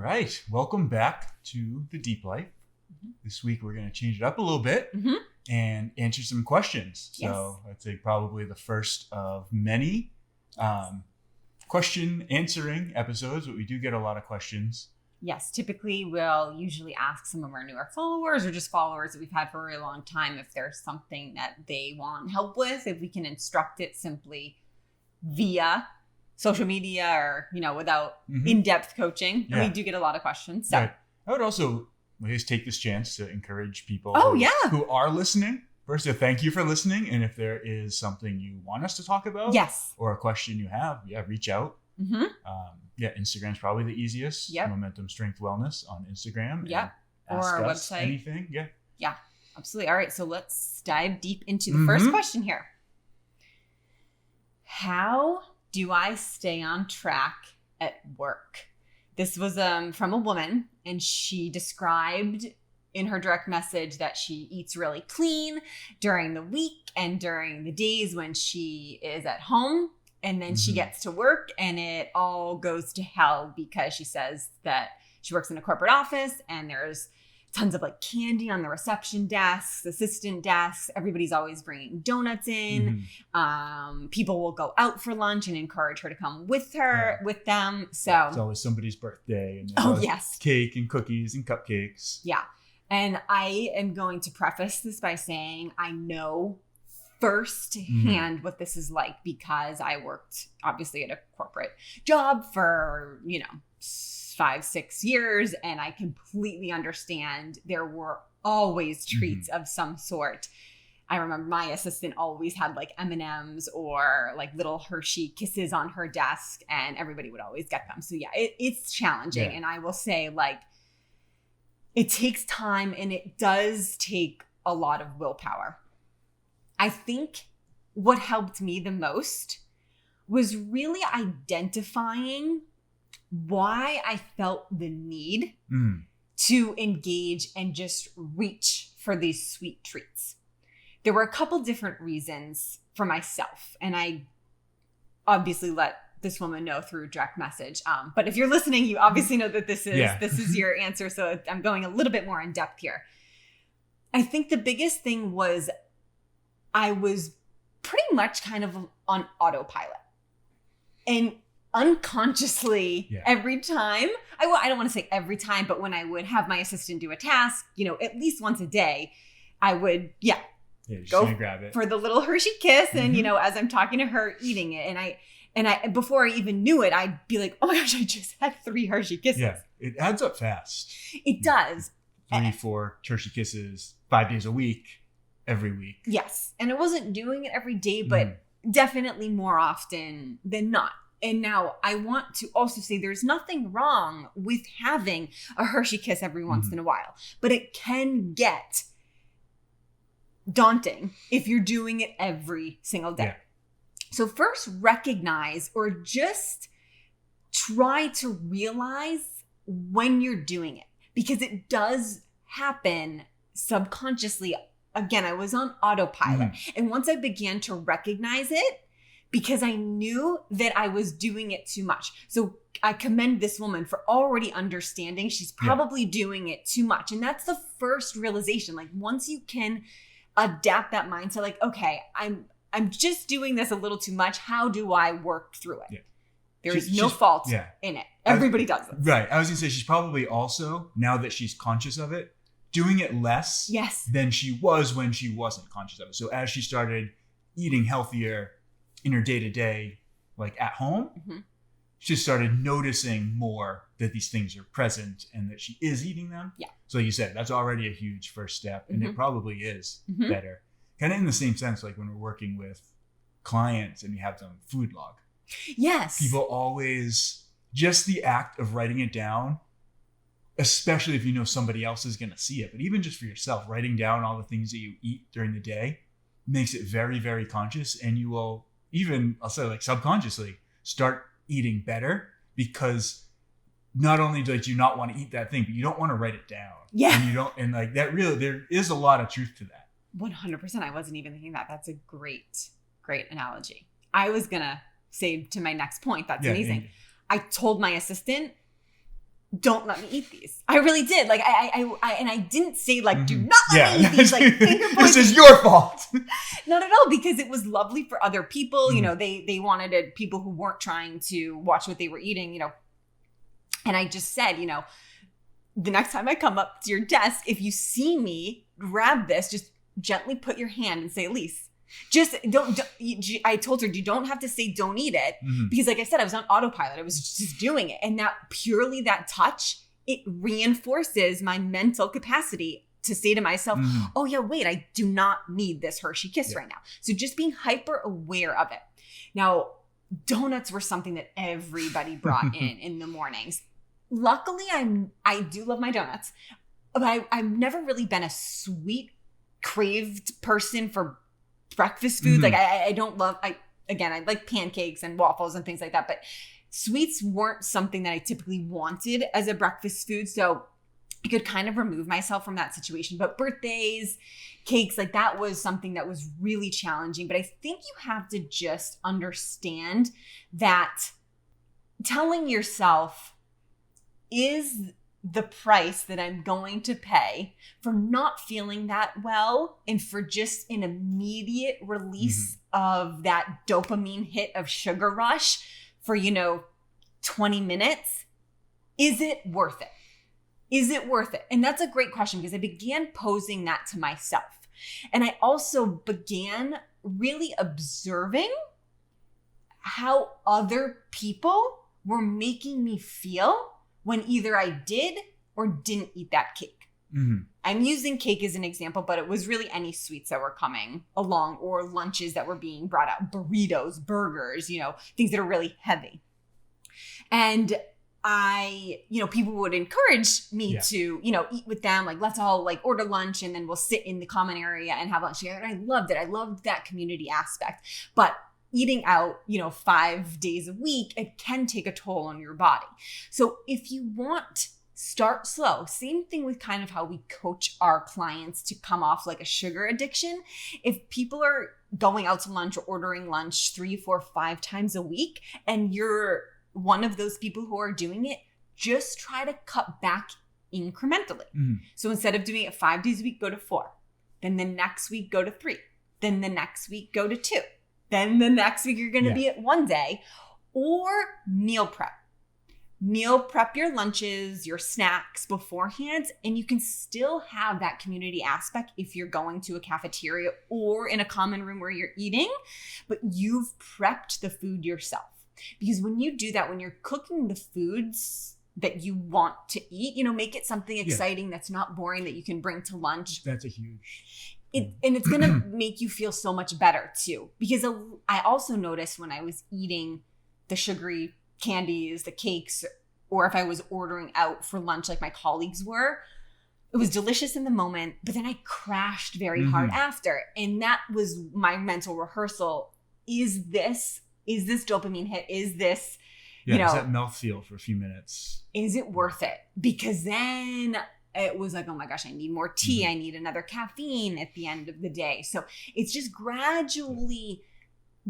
right. Welcome back to the Deep Life. This week we're going to change it up a little bit and answer some questions. Yes. So I'd say probably the first of many question answering episodes, but we do get a lot of questions. Yes, typically we'll usually ask some of our newer followers or just followers that we've had for a really long time if there's something that they want help with, if we can instruct it simply via social media or, without in-depth coaching. And we do get a lot of questions. So Right. I would also just take this chance to encourage people who are listening. First, thank you for listening. And if there is something you want us to talk about or a question you have, reach out. Instagram's probably the easiest. Momentum Strength Wellness on Instagram. Yep. Or our website. Anything. Yeah, absolutely. All right. So let's dive deep into the first question here. How do I stay on track at work? This was from a woman, and she described in her direct message that she eats really clean during the week and during the days when she is at home. And then she gets to work and it all goes to hell because she says that she works in a corporate office and there's tons of candy on the reception desks, assistant desks. Everybody's always bringing donuts in. People will go out for lunch and encourage her to come with them. So it's always somebody's birthday and cake and cookies and cupcakes. Yeah. And I am going to preface this by saying I know firsthand what this is like because I worked obviously at a corporate job for, 5-6 years, and I completely understand there were always treats of some sort. I remember my assistant always had M&Ms or little Hershey Kisses on her desk, and everybody would always get them. So it's challenging. And I will say it takes time and it does take a lot of willpower. I think what helped me the most was really identifying why I felt the need to engage and just reach for these sweet treats. There were a couple different reasons for myself, and I obviously let this woman know through direct message. But if you're listening, you obviously know that this is your answer. So I'm going a little bit more in depth here. I think the biggest thing was I was pretty much kind of on autopilot. And unconsciously, every time, I don't want to say every time, but when I would have my assistant do a task, at least once a day, I would, go grab it for the little Hershey Kiss. And, as I'm talking to her, eating it. And I, before I even knew it, I'd be like, oh my gosh, I just had 3 Hershey Kisses. Yeah, it adds up fast. It does. 3-4 Hershey Kisses, 5 days a week. Every week. Yes. And I wasn't doing it every day, but definitely more often than not. And now I want to also say there's nothing wrong with having a Hershey Kiss every once in a while, but it can get daunting if you're doing it every single day. So first recognize or just try to realize when you're doing it, because it does happen subconsciously. Again, I was on autopilot. And once I began to recognize it, because I knew that I was doing it too much. So I commend this woman for already understanding she's probably doing it too much. And that's the first realization. Once you can adapt that mindset, okay, I'm just doing this a little too much. How do I work through it? There's no fault in it. Everybody does this. Right. I was going to say she's probably also, now that she's conscious of it, doing it less than she was when she wasn't conscious of it. So as she started eating healthier in her day-to-day, at home, she started noticing more that these things are present and that she is eating them. Yeah. So like you said, that's already a huge first step, and it probably is better. Kind of in the same sense, when we're working with clients and we have them food log. Yes. People always, just the act of writing it down, especially if you know somebody else is going to see it, but even just for yourself, writing down all the things that you eat during the day makes it very, very conscious. And you will even, I'll say subconsciously, start eating better, because not only do you not want to eat that thing, but you don't want to write it down. Yeah. And you don't, and that really, there is a lot of truth to that. 100%. I wasn't even thinking that. That's a great analogy. I was going to say to my next point, that's amazing. I told my assistant, don't let me eat these. I really did. Like and I didn't say like, do not let me eat these. Like, this is your fault. Not at all, because it was lovely for other people. You know, they wanted it, people who weren't trying to watch what they were eating, you know. And I just said, you know, the next time I come up to your desk, if you see me grab this, just gently put your hand and say, Elise, just don't I told her, you don't have to say don't eat it, because like I said, I was on autopilot. I was just doing it. And that touch, it reinforces my mental capacity to say to myself, oh yeah, wait, I do not need this Hershey Kiss right now. So just being hyper aware of it. Now, donuts were something that everybody brought in the mornings. Luckily, I do love my donuts, but I've never really been a sweet craved person for breakfast food. Like I don't love, I like pancakes and waffles and things like that, but sweets weren't something that I typically wanted as a breakfast food. So I could kind of remove myself from that situation. But birthdays, cakes, like that was something that was really challenging. But I think you have to just understand that telling yourself, is the price that I'm going to pay for not feeling that well and for just an immediate release of that dopamine hit of sugar rush for, 20 minutes, is it worth it? Is it worth it? And that's a great question, because I began posing that to myself. And I also began really observing how other people were making me feel when either I did or didn't eat that cake. I'm using cake as an example, but it was really any sweets that were coming along or lunches that were being brought out, burritos, burgers, things that are really heavy. And people would encourage me to, eat with them. Like, let's all order lunch and then we'll sit in the common area and have lunch together. And I loved it. I loved that community aspect. But eating out, 5 days a week, it can take a toll on your body. So if you want, start slow. Same thing with kind of how we coach our clients to come off like a sugar addiction. If people are going out to lunch or ordering lunch 3, 4, 5 times a week, and you're one of those people who are doing it, just try to cut back incrementally. So instead of doing it 5 days a week, go to 4. Then the next week, go to 3. Then the next week, go to 2. Then the next week, you're going to be at 1 day. Or meal prep. Meal prep your lunches, your snacks beforehand, and you can still have that community aspect if you're going to a cafeteria or in a common room where you're eating, but you've prepped the food yourself. Because when you do that, when you're cooking the foods that you want to eat, make it something exciting that's not boring, that you can bring to lunch. That's a huge... and it's going to make you feel so much better too. Because I also noticed when I was eating the sugary candies, the cakes, or if I was ordering out for lunch like my colleagues were, it was delicious in the moment, but then I crashed very hard after. And that was my mental rehearsal. Is this dopamine hit? Is this, does that mouthfeel for a few minutes? Is it worth it? Because then it was like, oh my gosh, I need more tea. I need another caffeine at the end of the day. So it's just gradually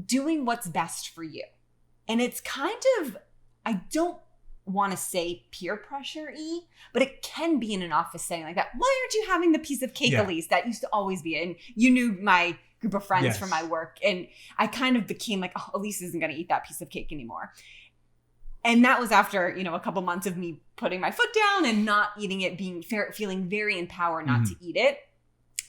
doing what's best for you. And it's kind of, I don't want to say peer pressure-y, but it can be in an office setting like that. Why aren't you having the piece of cake, Elise? That used to always be. And you knew my group of friends from my work. And I kind of became like, oh, Elise isn't going to eat that piece of cake anymore. And that was after, a couple months of me putting my foot down and not eating it, feeling very empowered not to eat it.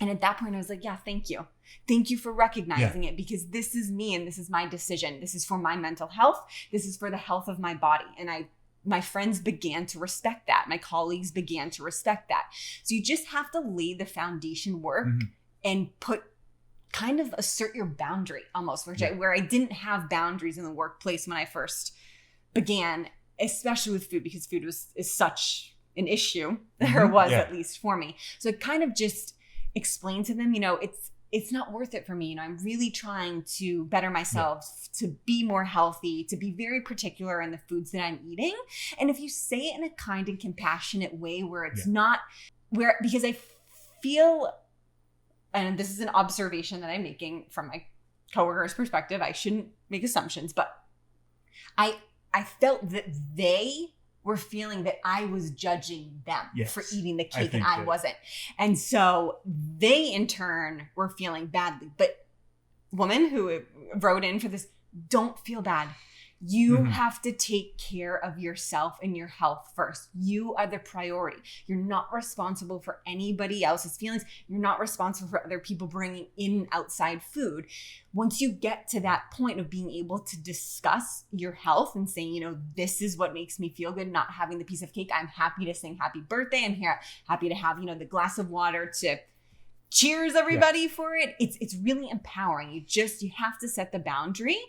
And at that point, I was like, yeah, thank you. Thank you for recognizing it, because this is me and this is my decision. This is for my mental health. This is for the health of my body. And my friends began to respect that. My colleagues began to respect that. So you just have to lay the foundation work and kind of assert your boundary almost, where I didn't have boundaries in the workplace when I first began, especially with food, because food is such an issue. There was, at least for me. So I kind of just explained to them, it's not worth it for me. I'm really trying to better myself, to be more healthy, to be very particular in the foods that I'm eating. And if you say it in a kind and compassionate way where it's not because I feel, and this is an observation that I'm making from my coworkers' perspective, I shouldn't make assumptions, but I felt that they were feeling that I was judging them for eating the cake and I that wasn't. And so they in turn were feeling badly. But woman who wrote in for this, don't feel bad. You have to take care of yourself and your health first. You are the priority. You're not responsible for anybody else's feelings. You're not responsible for other people bringing in outside food. Once you get to that point of being able to discuss your health and saying, you know, this is what makes me feel good, not having the piece of cake. I'm happy to sing happy birthday. I'm here, happy to have, you know, the glass of water to cheers everybody for it. It's really empowering. You have to set the boundary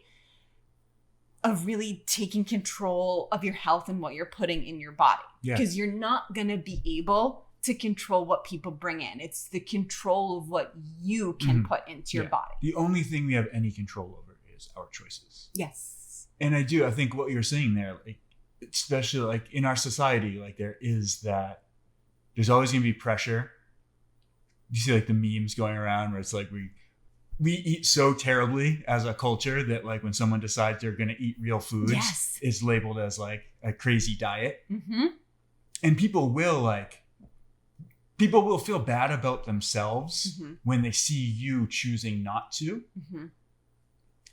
of really taking control of your health and what you're putting in your body. Because you're not going to be able to control what people bring in. It's the control of what you can put into your body. The only thing we have any control over is our choices. Yes. And I think what you're saying there, like, especially like in our society, like there's always going to be pressure. You see like the memes going around where it's like we eat so terribly as a culture that like when someone decides they're going to eat real foods, it's labeled as like a crazy diet. And people will feel bad about themselves when they see you choosing not to.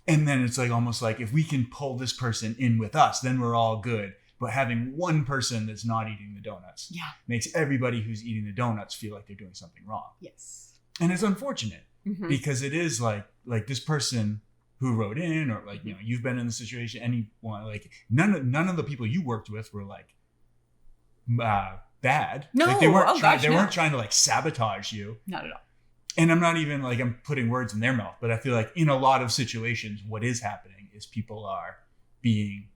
And then it's like almost like if we can pull this person in with us, then we're all good. But having one person that's not eating the donuts makes everybody who's eating the donuts feel like they're doing something wrong. Yes. And it's unfortunate. Because it is like this person who wrote in, or like, you know, you've been in the situation, anyone, like none of the people you worked with were like bad. No, like they weren't trying to like sabotage you. Not at all. And I'm not even like I'm putting words in their mouth, but I feel like in a lot of situations, what is happening is people are being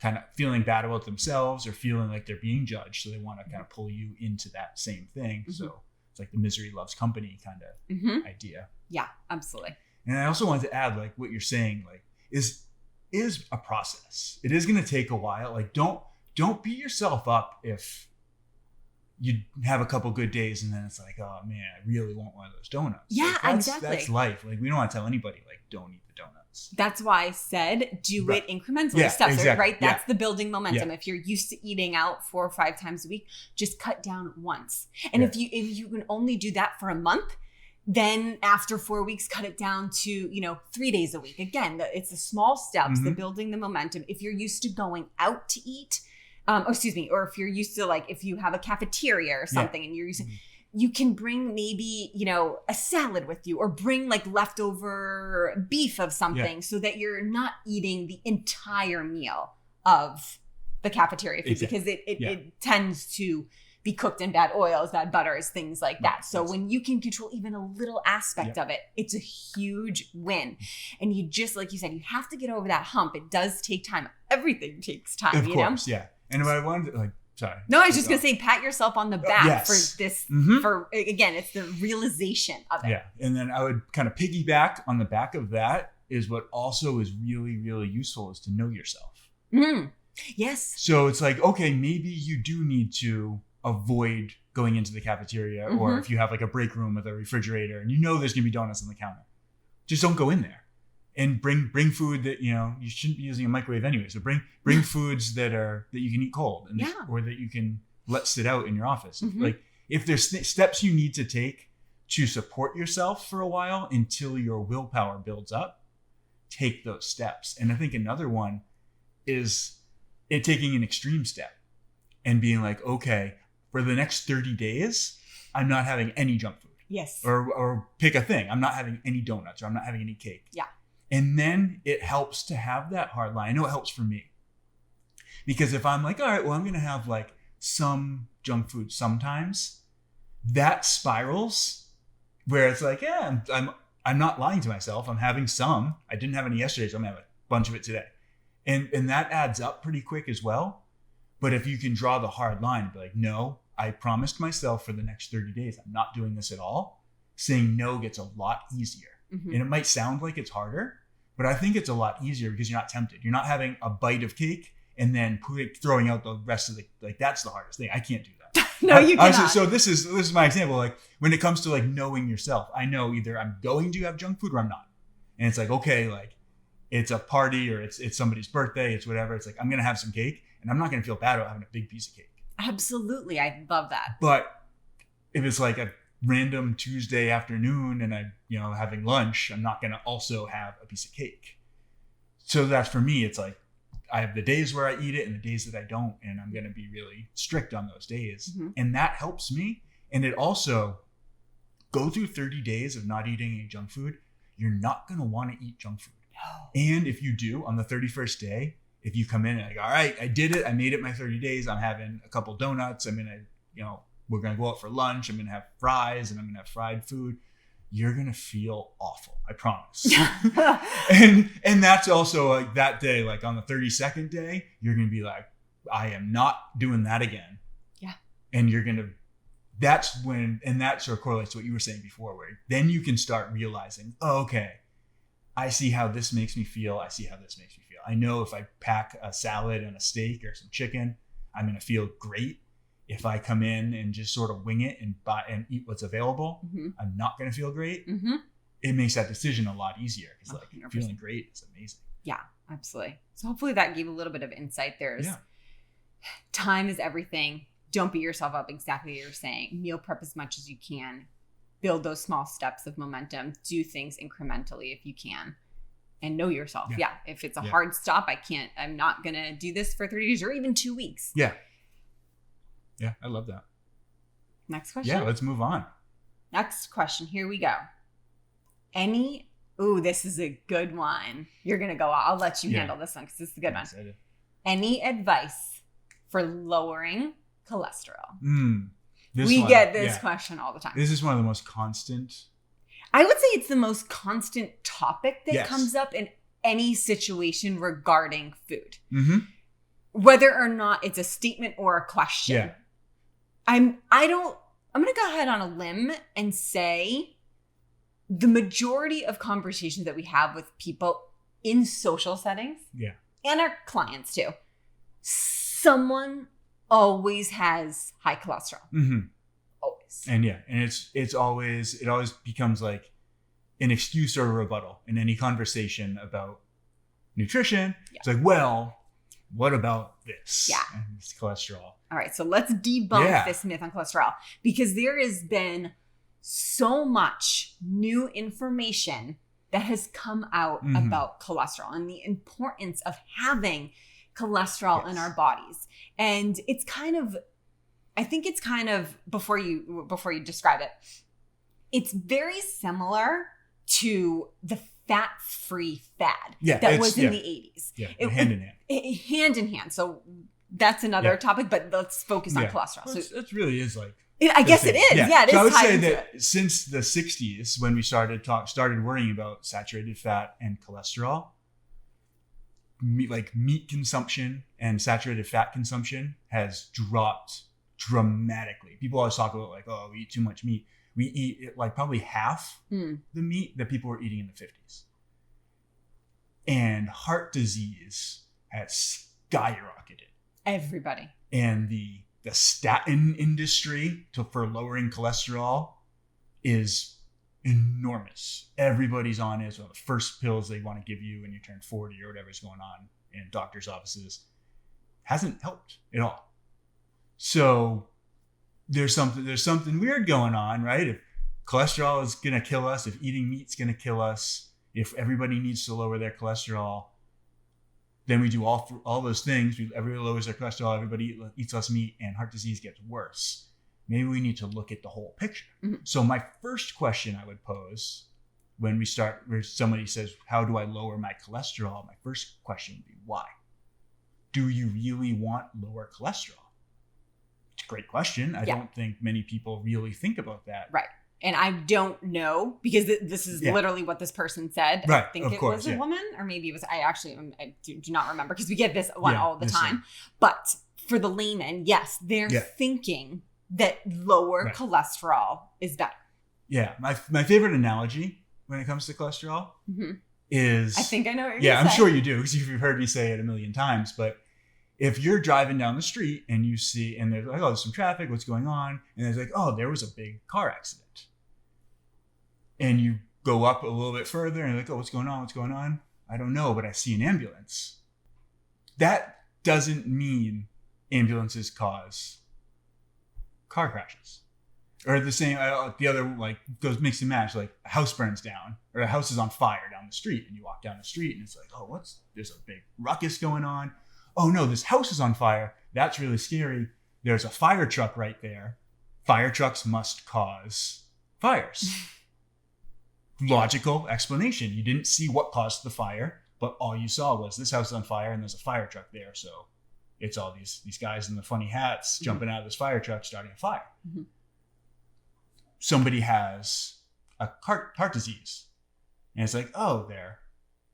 kind of feeling bad about themselves or feeling like they're being judged. So they want to kind of pull you into that same thing. So it's like the misery loves company kind of idea. Yeah, absolutely. And I also wanted to add, like what you're saying, like is a process. It is going to take a while. Like don't beat yourself up if you have a couple good days and then it's like, oh man, I really want one of those donuts. Yeah, like, exactly. That's life. Like we don't want to tell anybody like don't eat the donuts. That's why I said do it incrementally. Steps, exactly. Right? That's the building momentum. If you're used to eating out 4 or 5 times a week, just cut down once. And if you can only do that for a month, then after 4 weeks, cut it down to, 3 days a week. Again, it's the small steps, the building the momentum. If you're used to going out to eat, or if you're used to like, if you have a cafeteria or something and you're used to, you can bring maybe, a salad with you or bring like leftover beef of something so that you're not eating the entire meal of the cafeteria food because it tends to be cooked in bad oils, bad butters, things like that. So when you can control even a little aspect of it, it's a huge win. And you just, like you said, you have to get over that hump. It does take time. Everything takes time, of course, yeah. And if I wanted to, sorry. No, I was just going to say, pat yourself on the back for this, again, it's the realization of it. Yeah. And then I would kind of piggyback on the back of that is what also is really, really useful is to know yourself. Yes. So it's like, okay, maybe you do need to avoid going into the cafeteria or if you have like a break room with a refrigerator and there's going to be donuts on the counter, just don't go in there. And bring food that you shouldn't be using a microwave anyway. So bring foods that you can eat cold and or that you can let sit out in your office. Like if there's steps you need to take to support yourself for a while until your willpower builds up, take those steps. And I think another one is taking an extreme step and being like, okay, for the next 30 days, I'm not having any junk food. Yes. Or pick a thing. I'm not having any donuts or I'm not having any cake. Yeah. And then it helps to have that hard line. I know it helps for me. Because if I'm like, all right, well, I'm going to have like some junk food sometimes, that spirals where it's like, yeah, I'm not lying to myself. I'm having some. I didn't have any yesterday, so I'm going to have a bunch of it today. And that adds up pretty quick as well. But if you can draw the hard line and be like, no, I promised myself for the next 30 days, I'm not doing this at all. Saying no gets a lot easier. And it might sound like it's harder, but I think it's a lot easier because you're not tempted. You're not having a bite of cake and then throwing out the rest of that's the hardest thing. I can't do that. No, you cannot. So this is my example. Like when it comes to like knowing yourself, I know either I'm going to have junk food or I'm not. And it's like, okay, like it's a party or it's somebody's birthday, it's whatever. It's like, I'm going to have some cake. and I'm not going to feel bad about having a big piece of cake. Absolutely. I love that. But if it's like a random Tuesday afternoon and I'm, having lunch, I'm not going to also have a piece of cake. So that's for me, it's like I have the days where I eat it and the days that I don't, and I'm going to be really strict on those days. Mm-hmm. And that helps me. And it also, go through 30 days of not eating any junk food, you're not going to want to eat junk food. No. And if you do, on the 31st day, if you come in and like, all right, I did it. I made it my 30 days. I'm having a couple donuts. I'm going to, we're going to go out for lunch. I'm going to have fries and I'm going to have fried food. You're going to feel awful. I promise. and that's also like that day, like on the 32nd day, you're going to be like, I am not doing that again. Yeah. And you're going to, that's when, and that sort of correlates to what you were saying before, where then you can start realizing, oh, okay, I see how this makes me feel. I see how this makes me feel. I know if I pack a salad and a steak or some chicken, I'm going to feel great. If I come in and just sort of wing it and buy and eat what's available, mm-hmm. I'm not going to feel great. Mm-hmm. It makes that decision a lot easier because like 100%. Feeling great is amazing. Yeah, absolutely. So hopefully that gave a little bit of insight. Time is everything. Don't beat yourself up. Exactly what you're saying. Meal prep as much as you can. Build those small steps of momentum. Do things incrementally if you can. And know yourself. Yeah. If it's a hard stop, I'm not going to do this for 30 days or even 2 weeks. Yeah. Yeah, I love that. Next question? Yeah, let's move on. Next question. Here we go. This is a good one. You're going to go, I'll let you handle this one because this is a good one. Excited. Any advice for lowering cholesterol? We get this question all the time. This is one of the most constant. I would say it's the most constant topic that comes up in any situation regarding food. Mm-hmm. Whether or not it's a statement or a question. Yeah. I'm going to go ahead on a limb and say the majority of conversations that we have with people in social settings and our clients too, someone always has high cholesterol. Mm-hmm. Always. And it always becomes like an excuse or a rebuttal in any conversation about nutrition. Yeah. It's like, well, what about this? Yeah. And it's cholesterol. All right. So let's debunk this myth on cholesterol because there has been so much new information that has come out about cholesterol and the importance of having cholesterol in our bodies. And it's kind of, before you describe it, it's very similar to the fat-free fad that was in the 80s. Yeah, hand in hand. Hand in hand. So that's another topic, but let's focus on cholesterol. Well, so it really is like... I guess it is. Yeah, it is. So I would say that since the 60s, when we started worrying about saturated fat and cholesterol, meat consumption and saturated fat consumption has dropped dramatically. People always talk about like, oh, we eat too much meat. We eat like probably half the meat that people were eating in the 50s. And heart disease has skyrocketed. Everybody. And the statin industry for lowering cholesterol is enormous. Everybody's on it. It's one of the first pills they want to give you when you turn 40 or whatever's going on in doctors' offices. Hasn't helped at all. So there's something weird going on, right? If cholesterol is going to kill us, if eating meat's going to kill us, if everybody needs to lower their cholesterol, then we do all those things. Everybody lowers their cholesterol, everybody eats less meat, and heart disease gets worse. Maybe we need to look at the whole picture. Mm-hmm. So my first question I would pose where somebody says, how do I lower my cholesterol? My first question would be, why? Do you really want lower cholesterol? It's a great question. I don't think many people really think about that. Right. And I don't know because this is literally what this person said. Right. I think was a woman or maybe it was, I do not remember because we get this one all the time. But for the layman, yes, they're thinking that lower cholesterol is better. Yeah. My favorite analogy when it comes to cholesterol is... I think I know what you're saying. Yeah, I'm sure you do because you've heard me say it a million times. But if you're driving down the street and you see, and there's like, oh, there's some traffic, what's going on? And there's like, oh, there was a big car accident. And you go up a little bit further and you're like, oh, what's going on? I don't know, but I see an ambulance. That doesn't mean ambulances cause car crashes. Or the same, the other, like, goes mix and match, like a house burns down or a house is on fire down the street, and you walk down the street and it's like, oh, there's a big ruckus going on. Oh no, this house is on fire. That's really scary. There's a fire truck right there. Fire trucks must cause fires. Logical explanation. You didn't see what caused the fire, but all you saw was this house is on fire and there's a fire truck there. So it's all these guys in the funny hats jumping out of this fire truck starting a fire. Mm-hmm. Somebody has a heart disease. And it's like, oh, their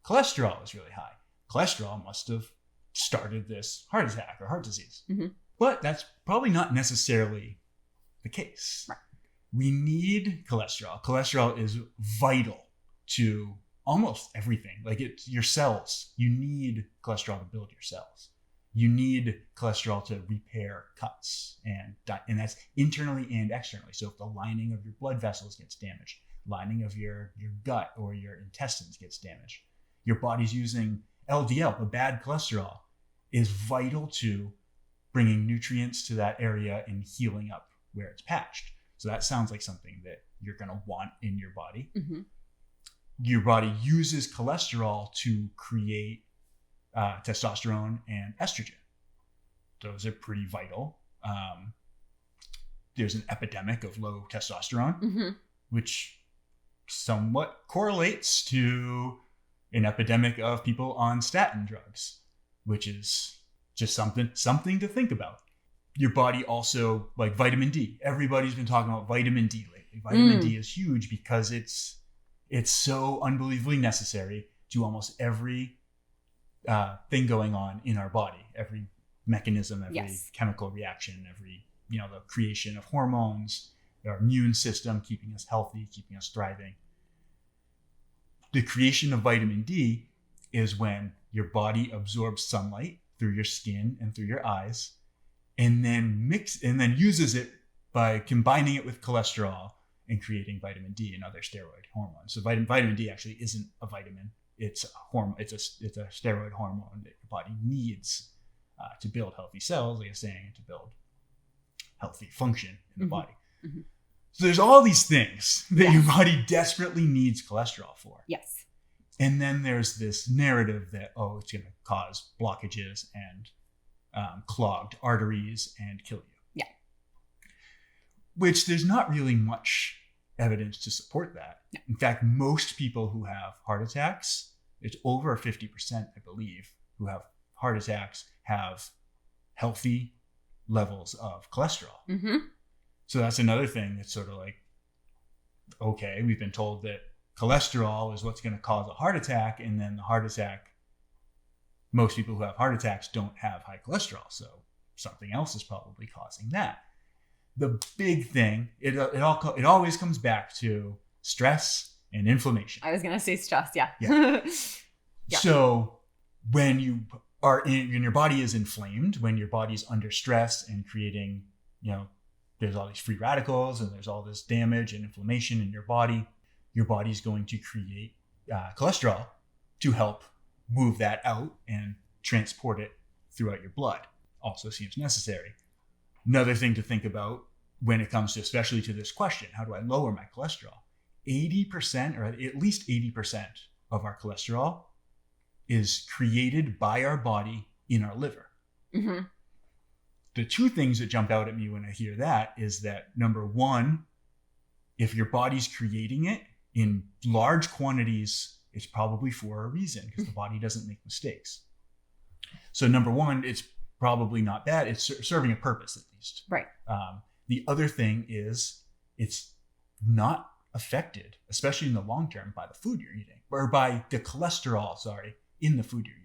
cholesterol is really high. Cholesterol must have started this heart attack or heart disease. Mm-hmm. But that's probably not necessarily the case. Right. We need cholesterol. Cholesterol is vital to almost everything. Like it's your cells. You need cholesterol to build your cells. You need cholesterol to repair cuts, and that's internally and externally. So if the lining of your blood vessels gets damaged, lining of your gut or your intestines gets damaged, your body's using LDL, the bad cholesterol, is vital to bringing nutrients to that area and healing up where it's patched. So that sounds like something that you're going to want in your body. Mm-hmm. Your body uses cholesterol to create testosterone and estrogen. Those are pretty vital. There's an epidemic of low testosterone, mm-hmm. which somewhat correlates to an epidemic of people on statin drugs, which is just something to think about. Your body also, like vitamin D. Everybody's been talking about vitamin D lately. Vitamin D is huge because it's so unbelievably necessary to almost every thing going on in our body, every mechanism, every chemical reaction, every, the creation of hormones, our immune system, keeping us healthy, keeping us thriving. The creation of vitamin D is when your body absorbs sunlight through your skin and through your eyes, and then uses it by combining it with cholesterol and creating vitamin D and other steroid hormones. So vitamin D actually isn't a vitamin. It's a hormone. It's a steroid hormone that your body needs to build healthy cells, like I was saying, to build healthy function in the mm-hmm. body. Mm-hmm. So there's all these things that your body desperately needs cholesterol for. Yes. And then there's this narrative that, it's going to cause blockages and clogged arteries and kill you. Yeah. Which there's not really much evidence to support that. No. In fact, most people who have heart attacks, it's over 50%, I believe, who have heart attacks have healthy levels of cholesterol. Mm-hmm. So that's another thing that's sort of like, okay, we've been told that cholesterol is what's going to cause a heart attack, and then the heart attack, most people who have heart attacks don't have high cholesterol, so something else is probably causing that. The big thing, it always comes back to stress and inflammation. I was going to say stress, yeah. Yeah. So when your body is inflamed, when your body's under stress and creating, there's all these free radicals and there's all this damage and inflammation in your body's going to create cholesterol to help move that out and transport it throughout your blood. Also seems necessary. Another thing to think about when it comes to, especially to this question, how do I lower my cholesterol? 80% or at least 80% of our cholesterol is created by our body in our liver. Mm-hmm. The two things that jump out at me when I hear that is that, number one, if your body's creating it in large quantities, it's probably for a reason, because the body doesn't make mistakes. So number one, it's probably not bad. It's serving a purpose, at least. Right. The other thing is it's not affected, especially in the long term, by the food you're eating, or by the cholesterol, in the food you're eating.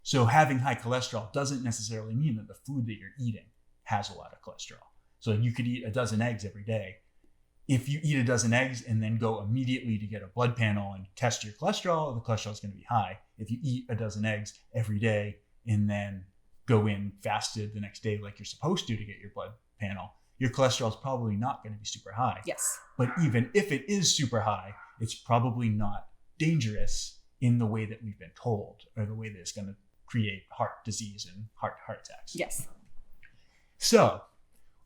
So having high cholesterol doesn't necessarily mean that the food that you're eating has a lot of cholesterol. So you could eat a dozen eggs every day. If you eat a dozen eggs and then go immediately to get a blood panel and test your cholesterol, the cholesterol is going to be high. If you eat a dozen eggs every day and then go in fasted the next day like you're supposed to get your blood panel, your cholesterol is probably not going to be super high. Yes. But even if it is super high, it's probably not dangerous in the way that we've been told, or the way that it's going to create heart disease and heart attacks. Yes. So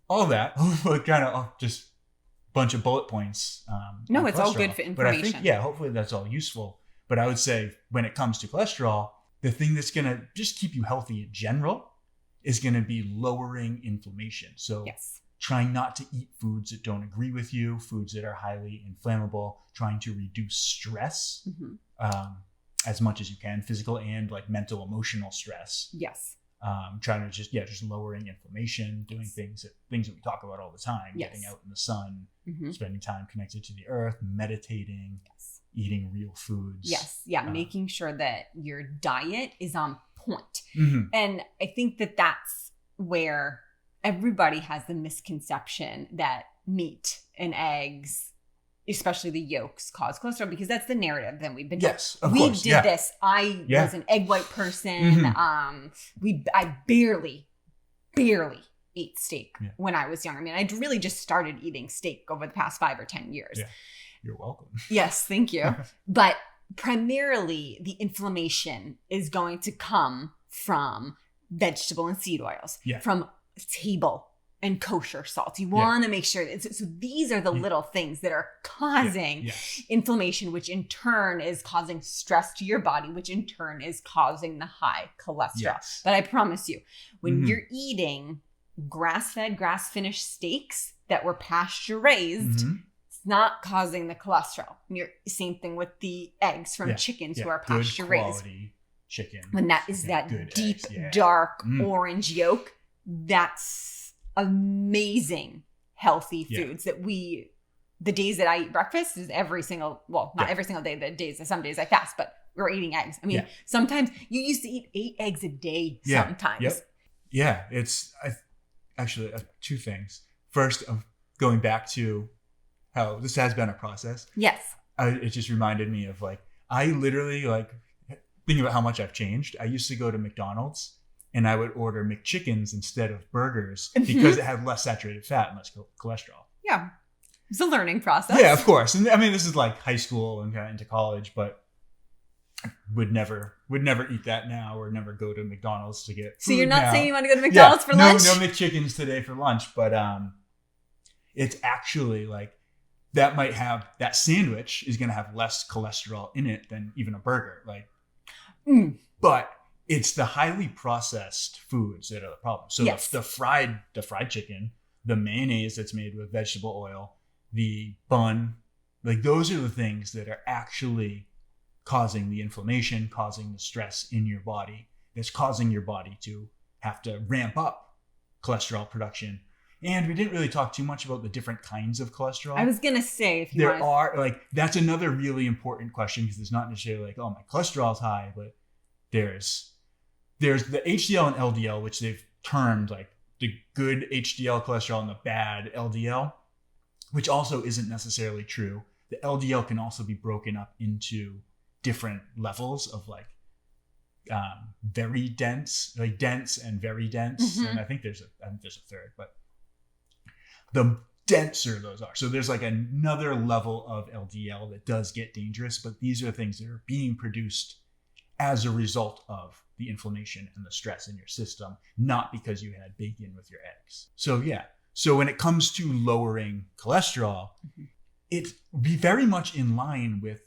all that, kind of just a bunch of bullet points. No, it's all good for information. But I think, yeah, hopefully that's all useful. But I would say when it comes to cholesterol, the thing that's going to just keep you healthy in general is going to be lowering inflammation. So trying not to eat foods that don't agree with you, foods that are highly inflammable, trying to reduce stress as much as you can, physical and like mental, emotional stress. Yes. Trying to just lowering inflammation, doing things that we talk about all the time, getting out in the sun, spending time connected to the earth, meditating, eating real foods. Yes. Yeah. Making sure that your diet is on point. And I think that that's where everybody has the misconception that meat and eggs, especially the yolks, cause cholesterol, because that's the narrative that we've been told. Yes, of course. We did this. I was an egg white person. I barely ate steak when I was young. I mean, I really just started eating steak over the past 5 or 10 years. Yeah. You're welcome. Yes, thank you. But primarily the inflammation is going to come from vegetable and seed oils, from table and kosher salt. You want to make sure that, so these are the little things that are causing inflammation, which in turn is causing stress to your body, which in turn is causing the high cholesterol. But I promise you, when you're eating grass-fed, grass-finished steaks that were pasture-raised, it's not causing the cholesterol. Same thing with the eggs from chickens who are pasture-raised. Chicken. When that is that deep, dark orange yolk, that's amazing healthy foods that the days that I eat breakfast is every single, well, not every single day, some days I fast, but we're eating eggs. I mean, sometimes you used to eat 8 eggs a day sometimes. Yeah, it's actually 2 things. First, going back to how this has been a process. Yes. It just reminded me of I literally thinking about how much I've changed. I used to go to McDonald's and I would order McChickens instead of burgers because it had less saturated fat and less cholesterol. Yeah. It's a learning process. Yeah, of course. And I mean, this is like high school and kind of into college, but would never eat that now or never go to McDonald's to get So you're not now. saying you want to go to McDonald's for lunch? No McChickens today for lunch, but it's actually that sandwich is going to have less cholesterol in it than even a burger. But it's the highly processed foods that are the problem. So the fried chicken, the mayonnaise that's made with vegetable oil, the bun, those are the things that are actually causing the inflammation, causing the stress in your body, that's causing your body to have to ramp up cholesterol production. And we didn't really talk too much about the different kinds of cholesterol. I was going to say, if you there are, that's another really important question, because it's not necessarily oh, my cholesterol's high, but there's the HDL and LDL, which they've termed the good HDL cholesterol and the bad LDL, which also isn't necessarily true. The LDL can also be broken up into different levels of very dense, dense and very dense. And I think there's a third, but the denser those are. So there's another level of LDL that does get dangerous, but these are things that are being produced as a result of the inflammation and the stress in your system, not because you had bacon with your eggs. So when it comes to lowering cholesterol, it's very much in line with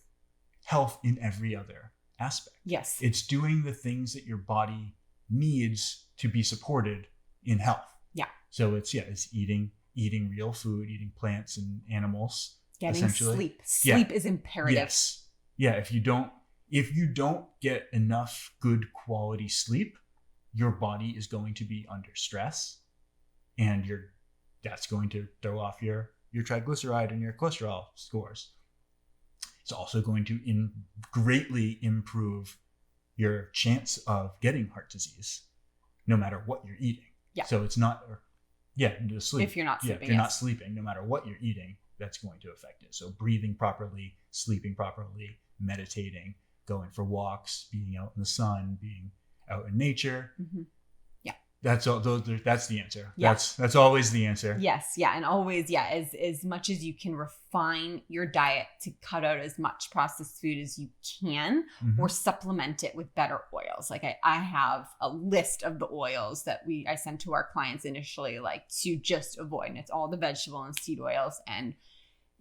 health in every other aspect. Yes. It's doing the things that your body needs to be supported in health. Yeah. So it's eating real food, eating plants and animals. Getting sleep. Sleep is imperative. Yes. Yeah. If you don't get enough good quality sleep, your body is going to be under stress, and that's going to throw off your triglyceride and your cholesterol scores. It's also going to greatly improve your chance of getting heart disease, no matter what you're eating. Yeah. So it's not, the sleep. If you're not sleeping. If you're not sleeping, no matter what you're eating, that's going to affect it. So breathing properly, sleeping properly, meditating, going for walks, being out in the sun, being out in nature. That's all. That's the answer. Yeah. That's always the answer. Yes. Yeah. And always, as much as you can refine your diet to cut out as much processed food as you can, or supplement it with better oils. Like I have a list of the oils that I send to our clients initially, like to just avoid. And it's all the vegetable and seed oils, and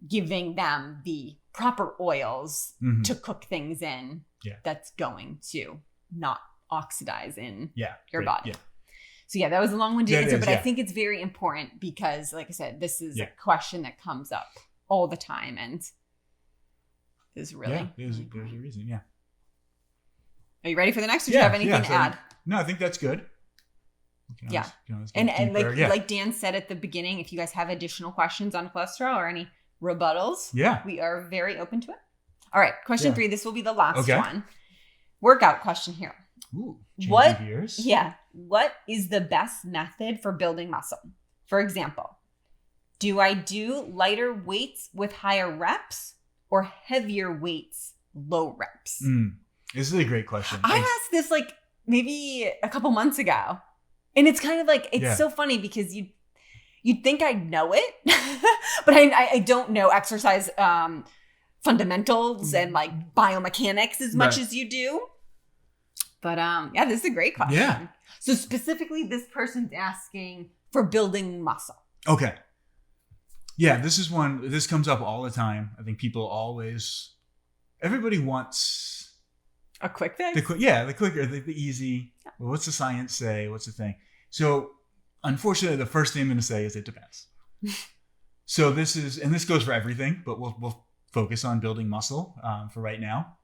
giving them the proper oils to cook things in that's going to not oxidize in your body. Yeah. So that was a long-winded answer, but I think it's very important because, like I said, this is a question that comes up all the time, and is really there's a reason. Yeah. Are you ready for the next? Or do you have anything to add? No, I think that's good. And like Dan said at the beginning, if you guys have additional questions on cholesterol or any rebuttals, we are very open to it. All right, question 3. This will be the last one. Workout question here. Ooh, gears. What is the best method for building muscle? For example, do I do lighter weights with higher reps or heavier weights, low reps? This is a great question. I asked this like maybe a couple months ago, and it's kind of like, it's so funny because you'd think I know it, but I don't know exercise fundamentals and like biomechanics as much as you do. But this is a great question. Yeah. So specifically, this person's asking for building muscle. Okay. Yeah, this comes up all the time. I think everybody wants a quick fix. The quicker, the easy. Well, what's the science say? What's the thing? So unfortunately, the first thing I'm going to say is it depends. So this goes for everything, but we'll focus on building muscle for right now.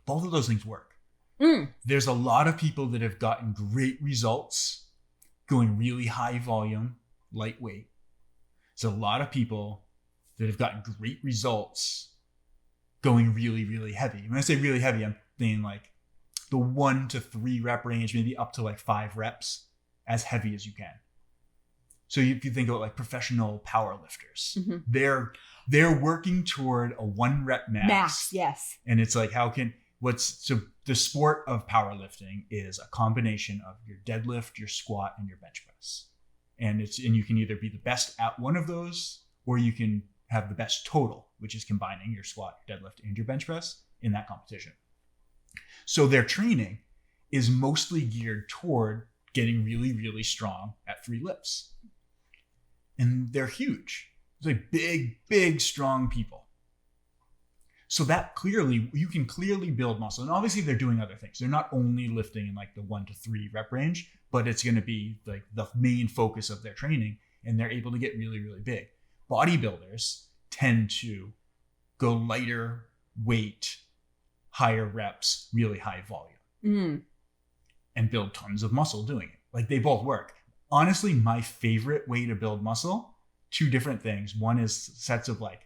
Both of those things work. There's a lot of people that have gotten great results going really high volume, lightweight. There's a lot of people that have gotten great results going really, really heavy. When I say really heavy, I'm thinking like the 1 to 3 rep range, maybe up to like 5 reps, as heavy as you can. So if you think about like professional power lifters, they're working toward a 1 rep max. Yes. And it's like, so the sport of powerlifting is a combination of your deadlift, your squat, and your bench press. And you can either be the best at one of those, or you can have the best total, which is combining your squat, your deadlift, and your bench press in that competition. So their training is mostly geared toward getting really, really strong at free lifts. And they're huge. It's like big, strong people. So you can clearly build muscle. And obviously they're doing other things. They're not only lifting in like the 1 to 3 rep range, but it's going to be like the main focus of their training, and they're able to get really, really big. Bodybuilders tend to go lighter weight, higher reps, really high volume, and build tons of muscle doing it. Like they both work. Honestly, my favorite way to build muscle, 2 different things. One is sets of like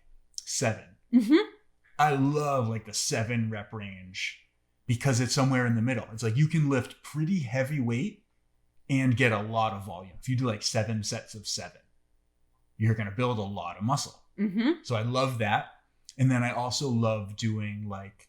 7. I love like the 7 rep range because it's somewhere in the middle. It's like you can lift pretty heavy weight and get a lot of volume. If you do like 7 sets of 7, you're going to build a lot of muscle. So I love that. And then I also love doing like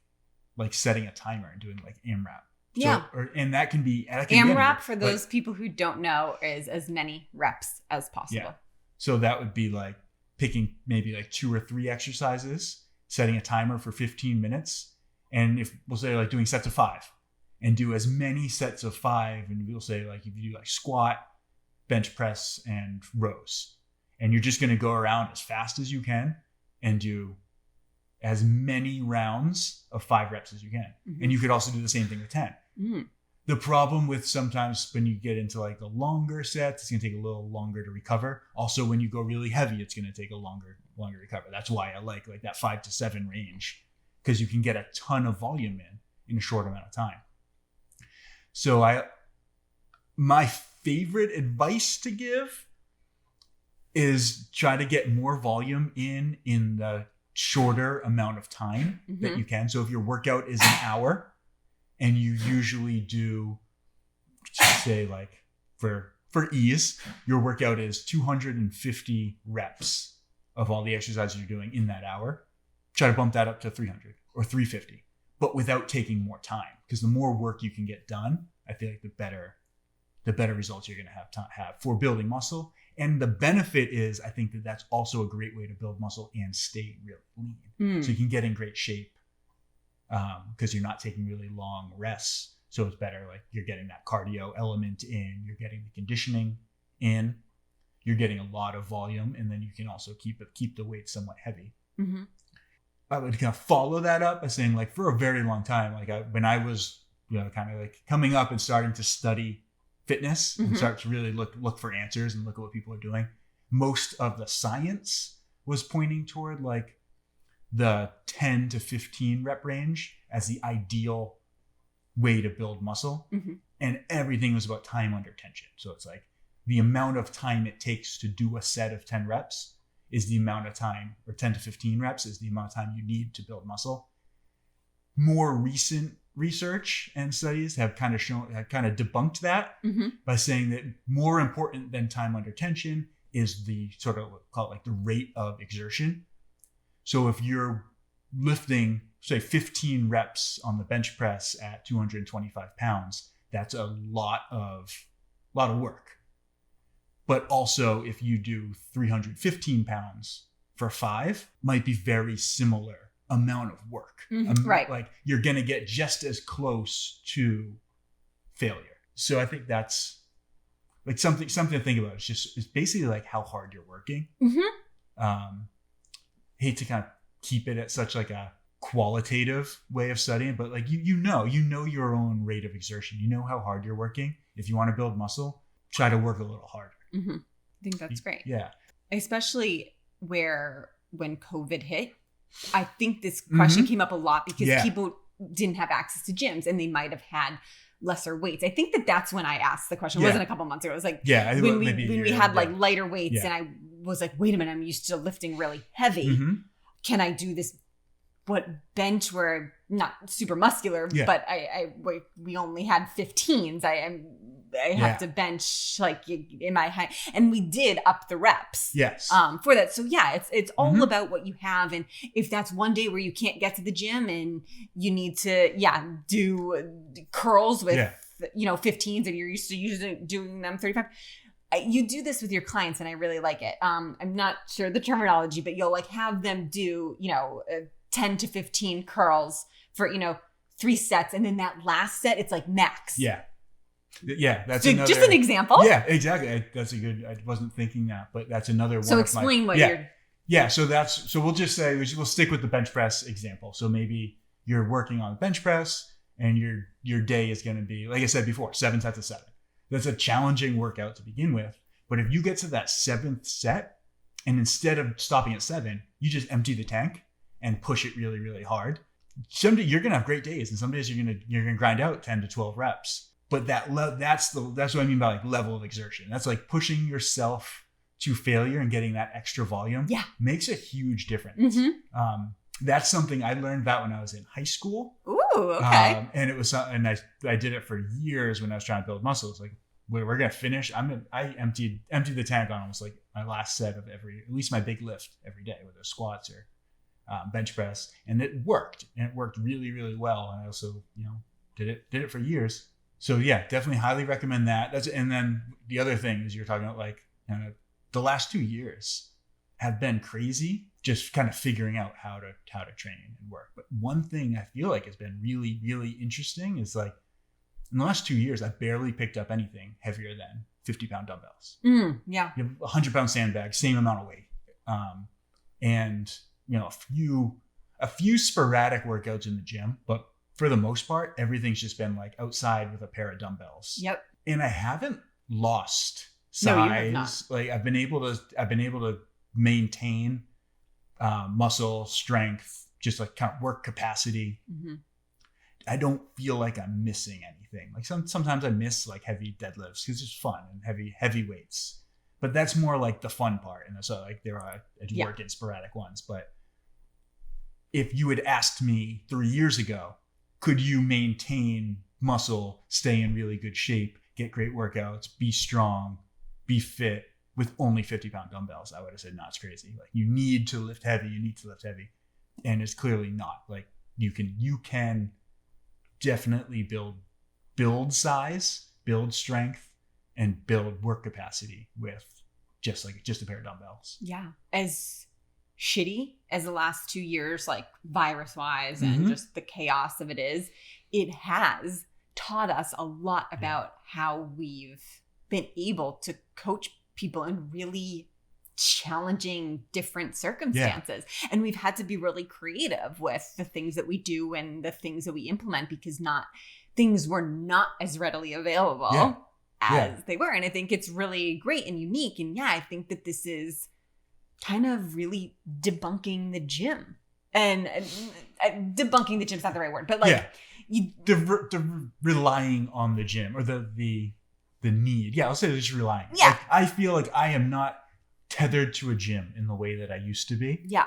setting a timer and doing like AMRAP. And that can be AMRAP for those people who don't know is as many reps as possible. Yeah. So that would be like picking maybe like 2 or 3 exercises, setting a timer for 15 minutes. And if we'll say like doing sets of 5 and do as many sets of 5. And we'll say like, if you do like squat, bench press, and rows, and you're just going to go around as fast as you can and do as many rounds of 5 reps as you can. And you could also do the same thing with 10. The problem with sometimes when you get into like the longer sets, it's going to take a little longer to recover. Also, when you go really heavy, it's going to take a longer recover. That's why I like that 5 to 7 range, because you can get a ton of volume in a short amount of time. So my favorite advice to give is try to get more volume in the shorter amount of time that you can. So if your workout is an hour and you usually do, say like for ease, your workout is 250 reps of all the exercises you're doing in that hour, try to bump that up to 300 or 350, but without taking more time. Because the more work you can get done, I feel like the better the better results you're going to have for building muscle. And the benefit is, I think that that's also a great way to build muscle and stay really lean. So you can get in great shape because you're not taking really long rests. So it's better, like you're getting that cardio element in, you're getting the conditioning in, you're getting a lot of volume, and then you can also keep the weight somewhat heavy. I would kind of follow that up by saying, like, for a very long time, like when I was, kind of like coming up and starting to study fitness and start to really look for answers and look at what people are doing, most of the science was pointing toward like the 10 to 15 rep range as the ideal way to build muscle. And everything was about time under tension. So it's like the amount of time it takes to do a set of 10 reps is the amount of time, or 10 to 15 reps is the amount of time you need to build muscle. More recent research and studies have kind of debunked that by saying that more important than time under tension is the sort of, call it like the rate of exertion. So if you're lifting, say, 15 reps on the bench press at 225 pounds, that's a lot of work. But also, if you do 315 pounds for 5, might be very similar amount of work. Right. Like you're going to get just as close to failure. So I think that's like something to think about. It's basically like how hard you're working. Hate to kind of keep it at such like a qualitative way of studying, but like you know your own rate of exertion. You know how hard you're working. If you want to build muscle, try to work a little harder. I think that's great. Yeah. Especially when COVID hit, I think this question came up a lot because people didn't have access to gyms and they might have had lesser weights. I think that's when I asked the question. It wasn't a couple months ago. It was like when we had like lighter weights and I was like, wait a minute, I'm used to lifting really heavy. Can I do this bench where I'm not super muscular, but we only had 15s. I have to bench like in my height, and we did up the reps. Yes. For that. So it's all about what you have, and if that's one day where you can't get to the gym and you need to do curls with 15s and you're used to doing them 35. You do this with your clients, and I really like it. I'm not sure the terminology, but you'll like have them do 10 to 15 curls for 3 sets, and then that last set it's like max. That's another, just an example. Exactly. That's a good, I wasn't thinking that, but that's another one. So explain what you're. So we'll just say, we'll stick with the bench press example. So maybe you're working on the bench press and your day is going to be, like I said before, 7 sets of 7. That's a challenging workout to begin with. But if you get to that 7th set and instead of stopping at 7, you just empty the tank and push it really, really hard, someday you're going to have great days. And some days you're going to grind out 10 to 12 reps. But that's what I mean by like level of exertion. That's like pushing yourself to failure and getting that extra volume makes a huge difference. That's something I learned about when I was in high school. Ooh, okay. And it was, and I did it for years when I was trying to build muscle. It's like, we're going to finish. I emptied the tank on almost like my last set of at least my big lift every day, whether it's squats or bench press. And it worked, and it worked really, really well. And I also, did it for years. So definitely highly recommend that. And then the other thing is you're talking about like the last 2 years have been crazy, just kind of figuring out how to train and work. But one thing I feel like has been really, really interesting is like in the last 2 years, I barely picked up anything heavier than 50-pound dumbbells. You have 100-pound sandbag, same amount of weight. And a few sporadic workouts in the gym, but for the most part, everything's just been like outside with a pair of dumbbells. And I haven't lost size. No, you have not. Like I've been able to maintain muscle strength, just like kind of work capacity. I don't feel like I'm missing anything. Like sometimes I miss like heavy deadlifts because it's fun and heavy weights. But that's more like the fun part. And so like I do work in sporadic ones. But if you had asked me 3 years ago, could you maintain muscle, stay in really good shape, get great workouts, be strong, be fit with only 50-pound dumbbells? I would have said, no, it's crazy. Like you need to lift heavy. And it's clearly not. Like you can definitely build size, build strength and build work capacity with just a pair of dumbbells. Yeah. As shitty as the last 2 years, like virus wise and just the chaos of it has taught us a lot about how we've been able to coach people in really challenging different circumstances. And we've had to be really creative with the things that we do and the things that we implement, because things were not as readily available as they were. And I think it's really great and unique. And I think that this is kind of really debunking the gym. And debunking the gym's not the right word, but like the relying on the gym, or the need. Yeah, I'll say just relying. Yeah. Like, I feel like I am not tethered to a gym in the way that I used to be. Yeah.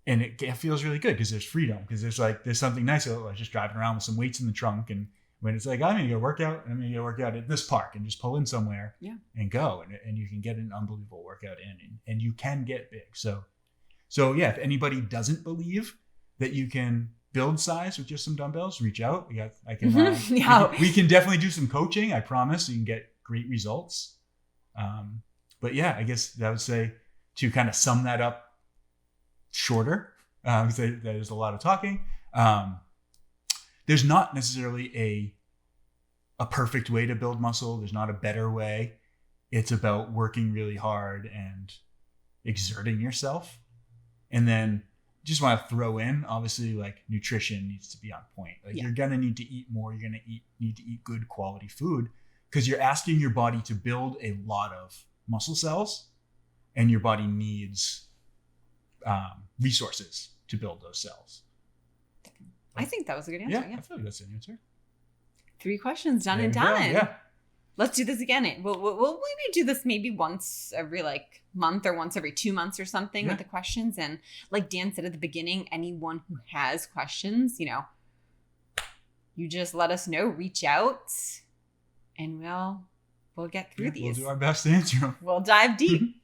And it feels really good because there's freedom, because there's something nice about just driving around with some weights in the trunk, and when it's like, I'm going to go work out, and I'm going to go work out at this park and just pull in somewhere and go. And you can get an unbelievable workout in, and you can get big. So if anybody doesn't believe that you can build size with just some dumbbells, reach out. We can definitely do some coaching. I promise you can get great results. But I guess I would say, to kind of sum that up shorter, because there's a lot of talking. There's not necessarily a perfect way to build muscle. There's not a better way. It's about working really hard and exerting yourself. And then just want to throw in, obviously, like, nutrition needs to be on point. Like, you're going to need to eat more. You're going to need to eat good quality food, because you're asking your body to build a lot of muscle cells, and your body needs resources to build those cells. I think that was a good answer. Yeah. I feel like that's an answer. 3 questions done and done. Yeah. Let's do this again. We'll maybe do this maybe once every month, or once every 2 months or something with the questions. And like Dan said at the beginning, anyone who has questions, you just let us know, reach out, and we'll get through these. We'll do our best to answer them. We'll dive deep.